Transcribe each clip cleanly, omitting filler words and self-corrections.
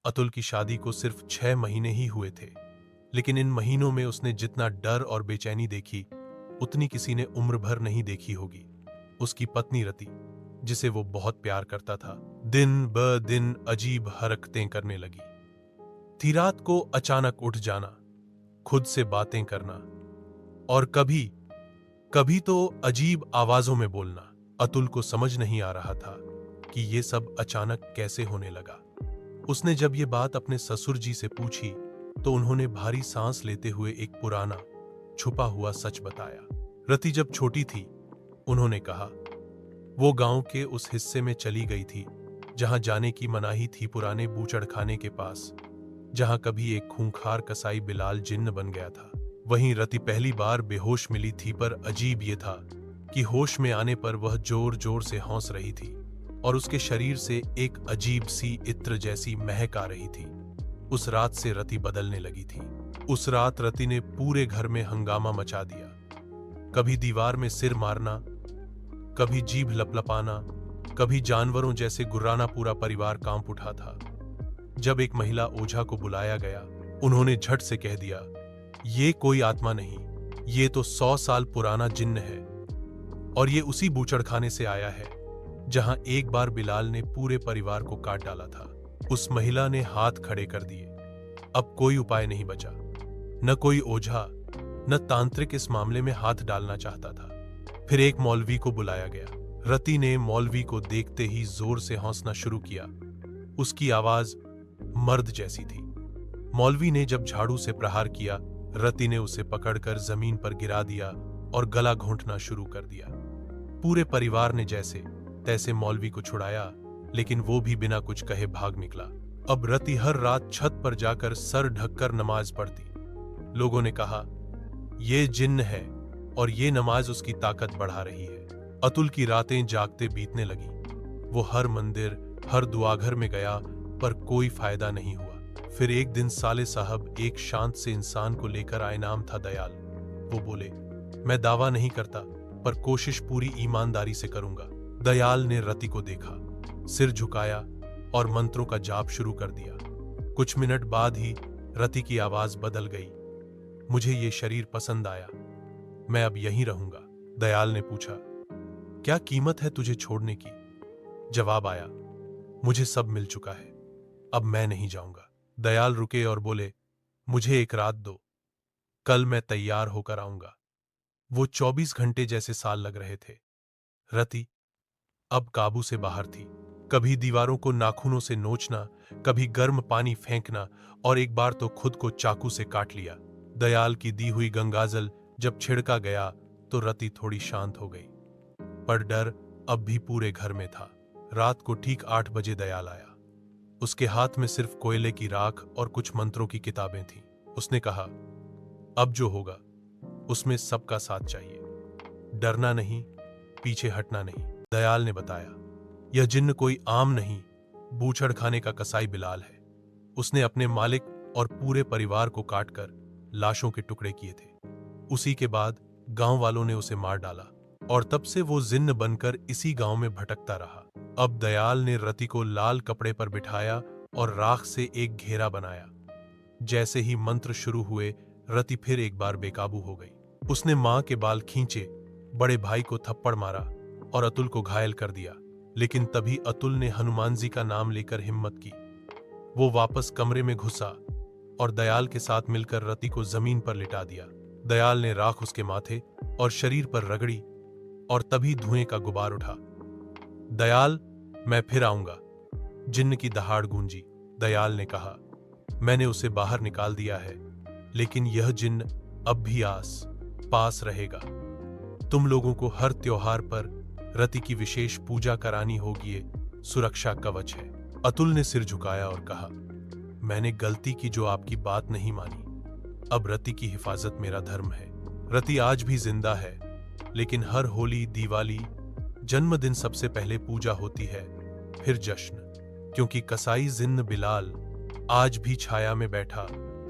अतुल की शादी को सिर्फ 6 महीने ही हुए थे, लेकिन इन महीनों में उसने जितना डर और बेचैनी देखी, उतनी किसी ने उम्र भर नहीं देखी होगी। उसकी पत्नी रति, जिसे वो बहुत प्यार करता था, दिन ब दिन अजीब हरकतें करने लगी थी। रात को अचानक उठ जाना, खुद से बातें करना और कभी कभी तो अजीब आवाजों में बोलना। अतुल को समझ नहीं आ रहा था कि ये सब अचानक कैसे होने लगा। उसने जब ये बात अपने ससुर जी से पूछी तो उन्होंने भारी सांस लेते हुए एक पुराना छुपा हुआ सच बताया। रति जब छोटी थी, उन्होंने कहा, वो गांव के उस हिस्से में चली गई थी जहां जाने की मनाही थी, पुराने बूचड़खाने के पास, जहां कभी एक खूंखार कसाई बिलाल जिन्न बन गया था। वहीं रति पहली बार बेहोश मिली थी, पर अजीब ये था कि होश में आने पर वह जोर जोर से हंस रही थी और उसके शरीर से एक अजीब सी इत्र जैसी महक आ रही थी। उस रात से रति बदलने लगी थी। उस रात रति ने पूरे घर में हंगामा मचा दिया। कभी दीवार में सिर मारना, कभी जीभ लपलपाना, कभी जानवरों जैसे गुर्राना। पूरा परिवार कांप उठा था। जब एक महिला ओझा को बुलाया गया, उन्होंने झट से कह दिया, ये कोई आत्मा नहीं, ये तो 100 साल पुराना जिन्न है और ये उसी बूचड़खाने से आया है जहां एक बार बिलाल ने पूरे परिवार को काट डाला था। उस महिला ने हाथ खड़े कर दिए। अब कोई उपाय नहीं बचा। न कोई ओझा न तांत्रिक इस मामले में हाथ डालना चाहता था। फिर एक मौलवी को बुलाया गया। रति ने मौलवी को देखते ही जोर से हंसना शुरू किया। उसकी आवाज मर्द जैसी थी। मौलवी ने जब झाड़ू से प्रहार किया, रति ने उसे पकड़कर जमीन पर गिरा दिया और गला घोंटना शुरू कर दिया। पूरे परिवार ने जैसे तैसे मौलवी को छुड़ाया, लेकिन वो भी बिना कुछ कहे भाग निकला। अब रति हर रात छत पर जाकर सर ढककर नमाज पढ़ती। लोगों ने कहा, ये जिन्न है और ये नमाज उसकी ताकत बढ़ा रही है। अतुल की रातें जागते बीतने लगी। वो हर मंदिर, हर दुआघर में गया, पर कोई फायदा नहीं हुआ। फिर एक दिन साले साहब एक शांत से इंसान को लेकर आए। नाम था दयाल। वो बोले, मैं दावा नहीं करता, पर कोशिश पूरी ईमानदारी से करूंगा। दयाल ने रति को देखा, सिर झुकाया और मंत्रों का जाप शुरू कर दिया। कुछ मिनट बाद ही रति की आवाज बदल गई। मुझे ये शरीर पसंद आया, मैं अब यहीं रहूंगा। दयाल ने पूछा, क्या कीमत है तुझे छोड़ने की? जवाब आया, मुझे सब मिल चुका है, अब मैं नहीं जाऊंगा। दयाल रुके और बोले, मुझे एक रात दो, कल मैं तैयार होकर आऊंगा। वो 24 घंटे जैसे साल लग रहे थे। रति अब काबू से बाहर थी। कभी दीवारों को नाखूनों से नोचना, कभी गर्म पानी फेंकना और एक बार तो खुद को चाकू से काट लिया। दयाल की दी हुई गंगाजल जब छिड़का गया तो रति थोड़ी शांत हो गई, पर डर अब भी पूरे घर में था। रात को ठीक 8 बजे दयाल आया। उसके हाथ में सिर्फ कोयले की राख और कुछ मंत्रों की किताबें थीं। उसने कहा, अब जो होगा उसमें सबका साथ चाहिए, डरना नहीं, पीछे हटना नहीं। दयाल ने बताया, यह जिन्न कोई आम नहीं, बूचड़खाने का कसाई बिलाल है। उसने अपने मालिक और पूरे परिवार को काटकर लाशों के टुकड़े किए थे। उसी के बाद गांव वालों ने उसे मार डाला और तब से वो जिन्न बनकर इसी गांव में भटकता रहा। अब दयाल ने रति को लाल कपड़े पर बिठाया और राख से एक घेरा बनाया। जैसे ही मंत्र शुरू हुए, रति फिर एक बार बेकाबू हो गई। उसने मां के बाल खींचे, बड़े भाई को थप्पड़ मारा और अतुल को घायल कर दिया। लेकिन तभी अतुल ने हनुमान जी का नाम लेकर हिम्मत की। वो वापस कमरे में घुसा और दयाल के साथ मिलकर रति को जमीन पर लिटा दिया। दयाल ने राख उसके माथे और शरीर पर रगड़ी और तभी धुएं का गुबार उठा। दयाल, मैं फिर आऊंगा। जिन्न की दहाड़ गूंजी। दयाल ने कहा, मैंने उसे बाहर निकाल दिया है, लेकिन यह जिन्न अब भी आस पास रहेगा। तुम लोगों को हर त्योहार पर रति की विशेष पूजा करानी होगी, ये सुरक्षा कवच है। अतुल ने सिर झुकाया और कहा, मैंने गलती की जो आपकी बात नहीं मानी। अब रति की हिफाजत मेरा धर्म है। रति आज भी जिंदा है, लेकिन हर होली, दिवाली, जन्मदिन सबसे पहले पूजा होती है, फिर जश्न, क्योंकि कसाई जिन्न बिलाल आज भी छाया में बैठा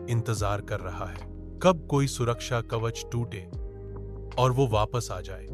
इंतजार कर रहा है कब कोई सुरक्षा कवच टूटे और वो वापस आ जाए।